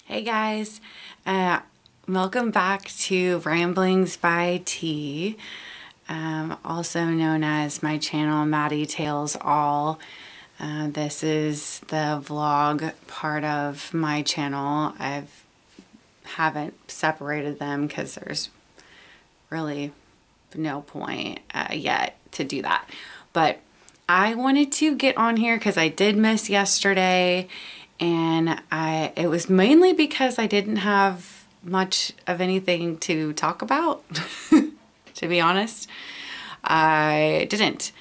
Hey guys, welcome back to Ramblings by T, also known as my channel Mattie Tails All. This is the vlog part of my channel. Haven't separated them because there's really no point yet to do that. But I wanted to get on here because I did miss yesterday, and it was mainly because I didn't have much of anything to talk about. To be honest, I didn't.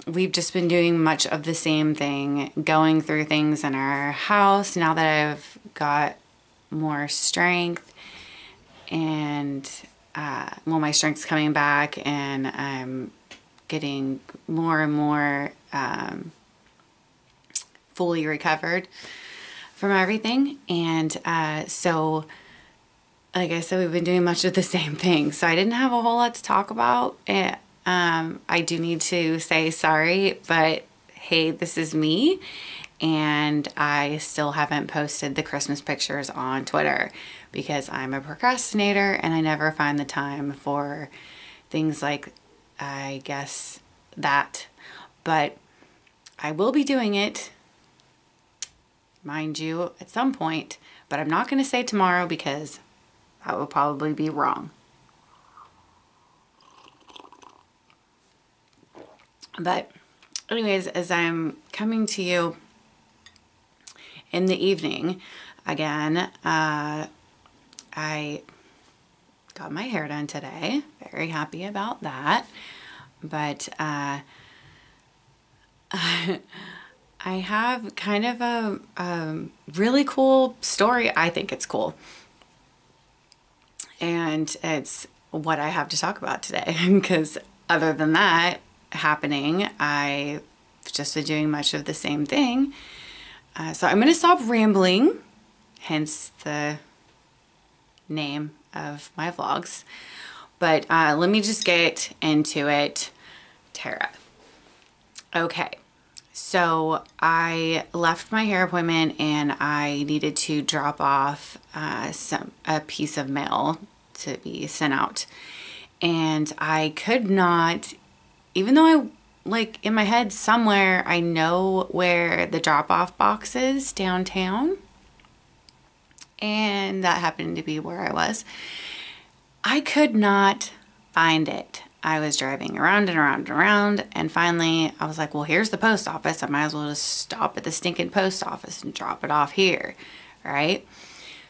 We've just been doing much of the same thing, going through things in our house now that I've got more strength, and well, my strength's coming back, and I'm getting more and more fully recovered from everything. And so like I said, we've been doing much of the same thing, so I didn't have a whole lot to talk about. I do need to say sorry, but hey, this is me, and I still haven't posted the Christmas pictures on Twitter because I'm a procrastinator and I never find the time for things like, I guess, that. But I will be doing it, mind you, at some point, but I'm not going to say tomorrow because that will probably be wrong. But anyways, as I'm coming to you in the evening again, I got my hair done today. Very happy about that. But I have kind of a really cool story. I think it's cool. And it's what I have to talk about today. Because other than that happening, I've just been doing much of the same thing. So I'm going to stop rambling, hence the name of my vlogs. But let me just get into it. Tara. Okay. So I left my hair appointment and I needed to drop off a piece of mail to be sent out. And I could not, even though I, like, in my head somewhere, I know where the drop-off box is downtown. And that happened to be where I was. I could not find it. I was driving around and around and around, and finally I was like, well, here's the post office. I might as well just stop at the stinking post office and drop it off here, right?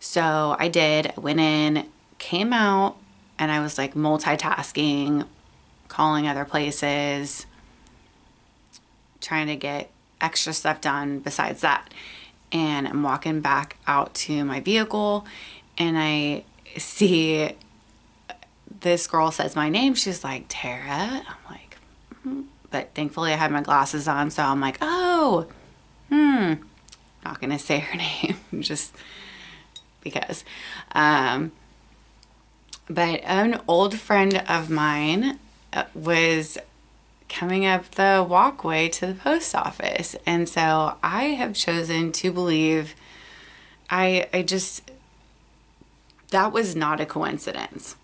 So I did. I went in, came out, and I was like multitasking, calling other places, trying to get extra stuff done besides that. And I'm walking back out to my vehicle, and I see this girl says my name. She's like, Tara. I'm like, but thankfully I had my glasses on, so I'm like, oh, not gonna say her name just because. But an old friend of mine was coming up the walkway to the post office, and so I have chosen to believe I just, that was not a coincidence.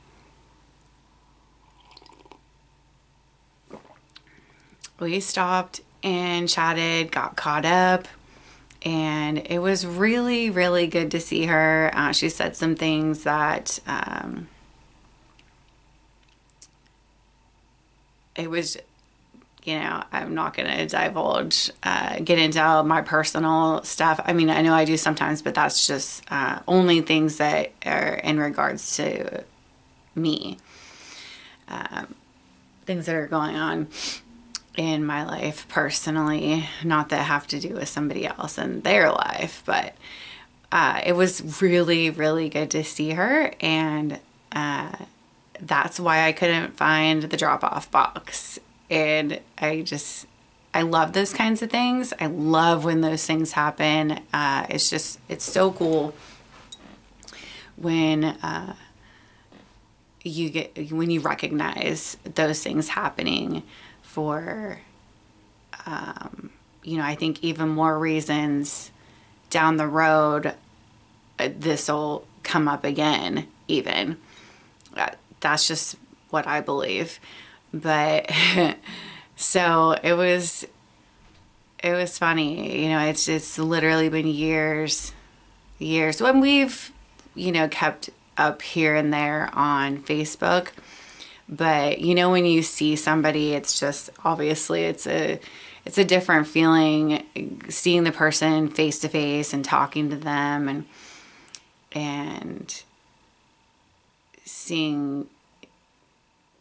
We stopped and chatted, got caught up, and it was really, really good to see her. She said some things that it was, you know, I'm not going to divulge, get into my personal stuff. I mean, I know I do sometimes, but that's just only things that are in regards to me. Things that are going on in my life personally, not that have to do with somebody else and their life, but it was really, really good to see her, and that's why I couldn't find the drop-off box. And I love those kinds of things. I love when those things happen. It's so cool when you recognize those things happening for, you know, I think even more reasons down the road this will come up again even. That's just what I believe. But so it was funny, you know. It's literally been years when we've, you know, kept up here and there on Facebook. But you know, when you see somebody, it's just obviously it's a different feeling seeing the person face to face and talking to them and seeing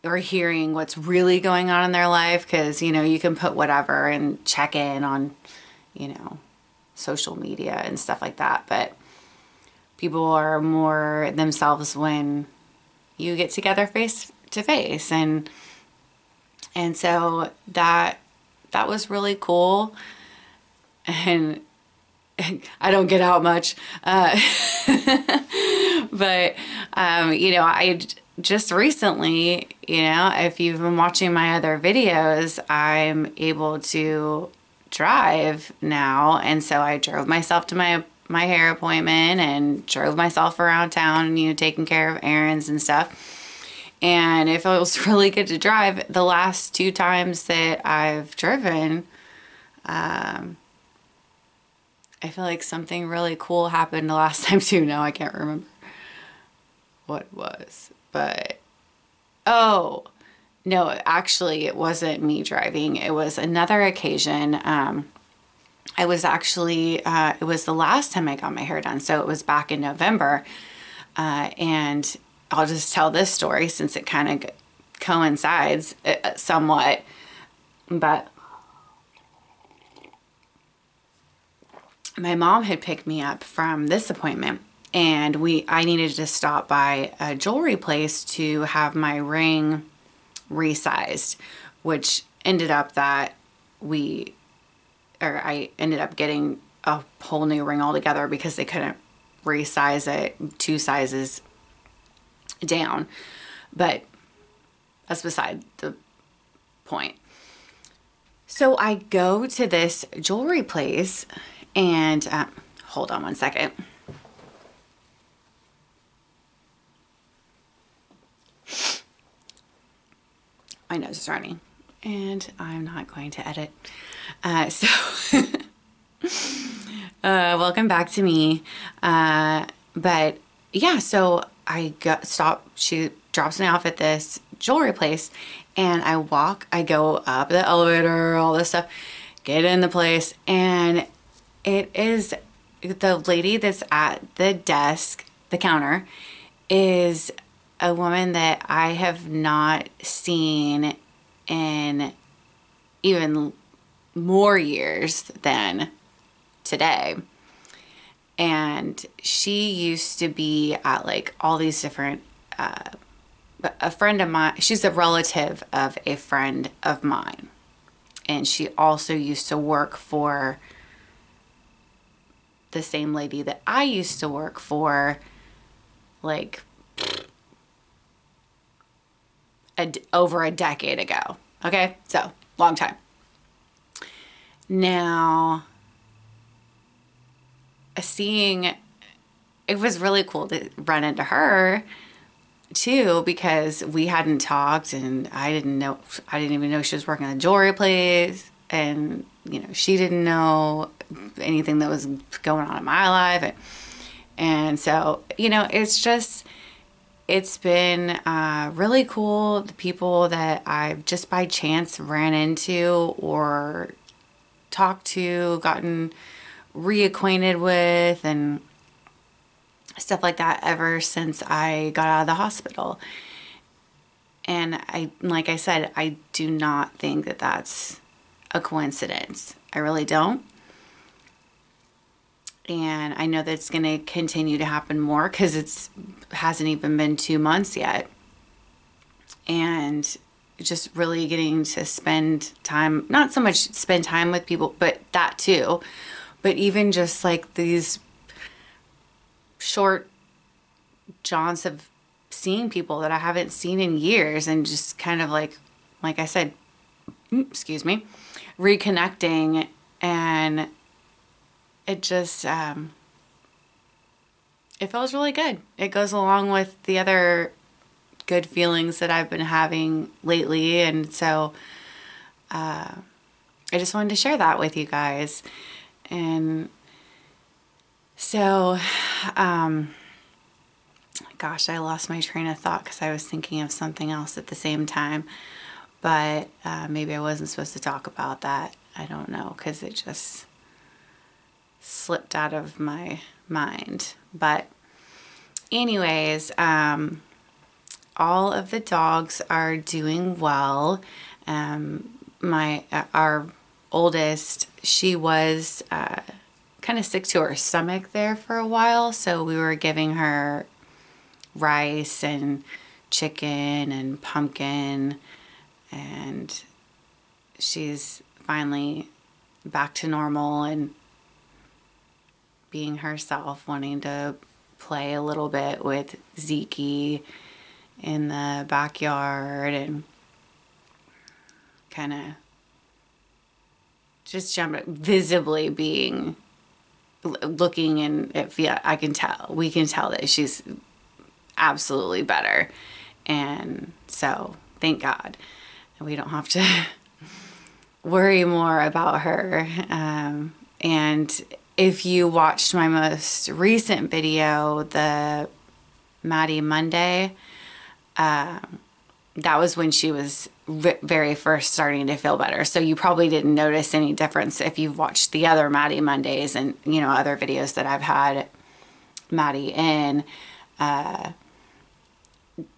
or hearing what's really going on in their life, because you know, you can put whatever and check in on, you know, social media and stuff like that, but people are more themselves when you get together face to face, and so that was really cool. And I don't get out much, but you know, I just recently, you know, if you've been watching my other videos, I'm able to drive now, and so I drove myself to my hair appointment and drove myself around town, you know, taking care of errands and stuff. And it feels really good to drive. The last 2 times that I've driven, I feel like something really cool happened the last time too. Now I can't remember what it was, but oh no, actually it wasn't me driving. It was another occasion. I was actually, it was the last time I got my hair done. So it was back in November. And I'll just tell this story since it kind of coincides somewhat. But my mom had picked me up from this appointment, and I needed to stop by a jewelry place to have my ring resized, which ended up that I ended up getting a whole new ring altogether because they couldn't resize it 2 sizes down. But that's beside the point. So I go to this jewelry place and hold on one second. My nose is running and I'm not going to edit. Welcome back to me. But yeah, so I she drops me off at this jewelry place, and I go up the elevator, all this stuff, get in the place, and it is the lady that's at the desk, the counter, is a woman that I have not seen in even more years than today. And she used to be at like all these different, a friend of mine, she's a relative of a friend of mine. And she also used to work for the same lady that I used to work for, like over a decade ago. Okay, so long time. Now, it was really cool to run into her too, because we hadn't talked, and I didn't even know she was working at a jewelry place, and you know, she didn't know anything that was going on in my life, and so, you know, it's been really cool. The people that I've just by chance ran into or talked to, gotten reacquainted with, and stuff like that ever since I got out of the hospital. And like I said, I do not think that that's a coincidence. I really don't. And I know that it's going to continue to happen more, because it hasn't even been 2 months yet. And just really getting to spend time, not so much spend time with people, but that too. But even just like these short jaunts of seeing people that I haven't seen in years, and just kind of like I said, excuse me, reconnecting. And it just, it feels really good. It goes along with the other good feelings that I've been having lately. And so I just wanted to share that with you guys. And so, gosh, I lost my train of thought because I was thinking of something else at the same time. But maybe I wasn't supposed to talk about that. I don't know, because it just slipped out of my mind. But anyways, all of the dogs are doing well. Our oldest, she was kind of sick to her stomach there for a while, so we were giving her rice and chicken and pumpkin, and she's finally back to normal and being herself, wanting to play a little bit with Zeke in the backyard and kind of just visibly being, looking, and we can tell that she's absolutely better. And so thank God we don't have to worry more about her. And if you watched my most recent video, the Mattie Monday, that was when she was very first starting to feel better. So you probably didn't notice any difference if you've watched the other Mattie Mondays and, you know, other videos that I've had Mattie in.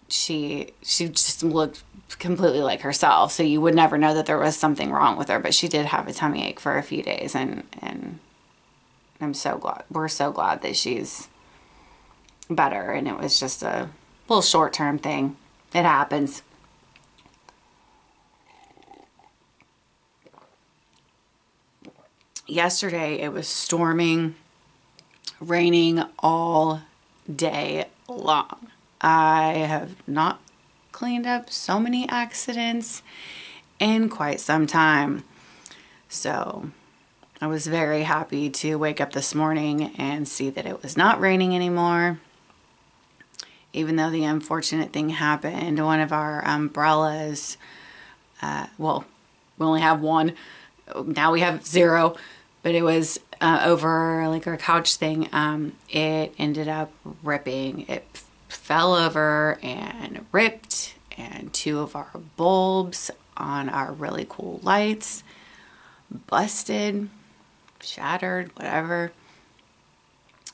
She just looked completely like herself. So you would never know that there was something wrong with her. But she did have a tummy ache for a few days. And I'm so glad. We're so glad that she's better. And it was just a little short-term thing. It happens. Yesterday it was storming, raining all day long. I have not cleaned up so many accidents in quite some time. So I was very happy to wake up this morning and see that it was not raining anymore. Even though the unfortunate thing happened, one of our umbrellas, well, we only have one. Now we have 0, but it was over like our couch thing. It ended up ripping. It fell over and ripped, and 2 of our bulbs on our really cool lights busted, shattered, whatever.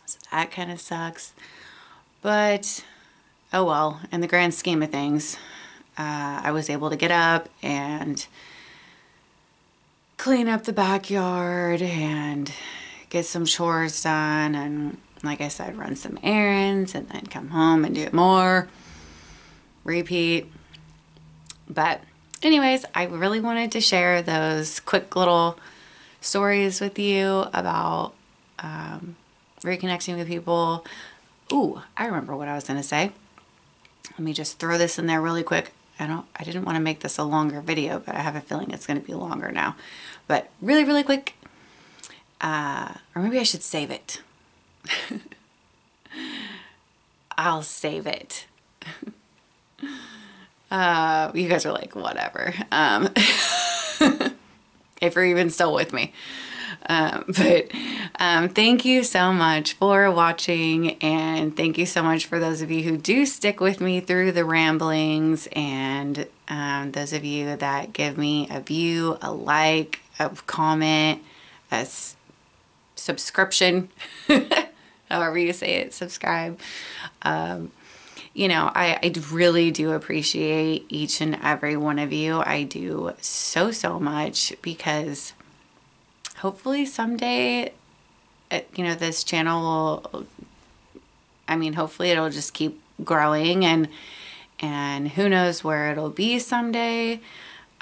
So that kind of sucks. But oh well, in the grand scheme of things, I was able to get up and clean up the backyard and get some chores done, and like I said, run some errands, and then come home and do more, repeat. But anyways, I really wanted to share those quick little stories with you about reconnecting with people. Ooh, I remember what I was going to say. Let me just throw this in there really quick. I didn't want to make this a longer video, but I have a feeling it's going to be longer now. But really, really quick. Or maybe I should save it. I'll save it. You guys are like, whatever. If you're even still with me. But thank you so much for watching, and thank you so much for those of you who do stick with me through the ramblings, and those of you that give me a view, a like, a comment, a subscription, however you say it, subscribe. You know, I really do appreciate each and every one of you. I do so, so much, because hopefully someday, you know, this channel will, I mean, hopefully it'll just keep growing, and who knows where it'll be someday.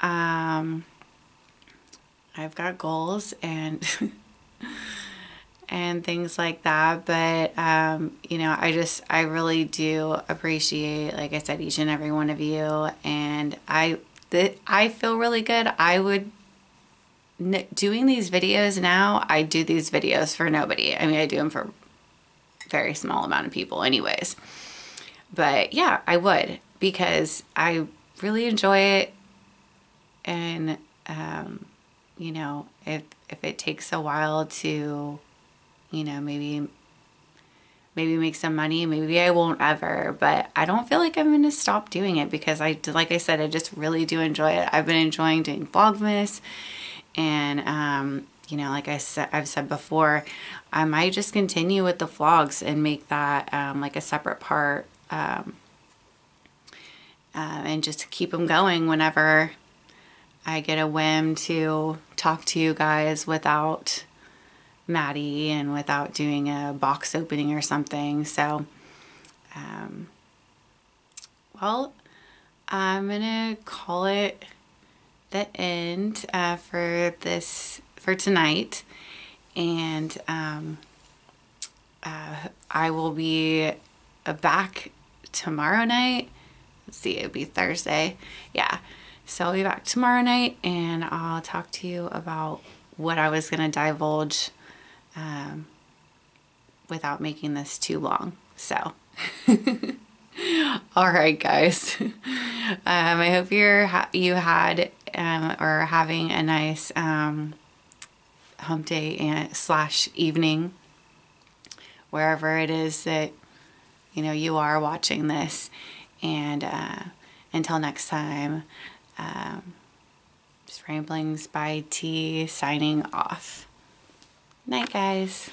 I've got goals and and things like that, but you know, I really do appreciate, like I said, each and every one of you, and I feel really good. I would, doing these videos now, I do these videos for nobody. I mean, I do them for very small amount of people anyways. But yeah, I would, because I really enjoy it. And, you know, if it takes a while to, you know, maybe make some money, maybe I won't ever, but I don't feel like I'm going to stop doing it, because like I said, I just really do enjoy it. I've been enjoying doing vlogmas, and, you know, like I've said before, I might just continue with the vlogs and make that, like a separate part, and just keep them going whenever I get a whim to talk to you guys without Mattie and without doing a box opening or something. So, well, I'm gonna call it the end for tonight, and I will be back tomorrow night. Let's see, it'll be Thursday. Yeah. So I'll be back tomorrow night, and I'll talk to you about what I was going to divulge without making this too long. So, all right, guys. I hope you had or having a nice hump day and / evening, wherever it is that, you know, you are watching this. And until next time, just ramblingsbyT signing off. Night, guys.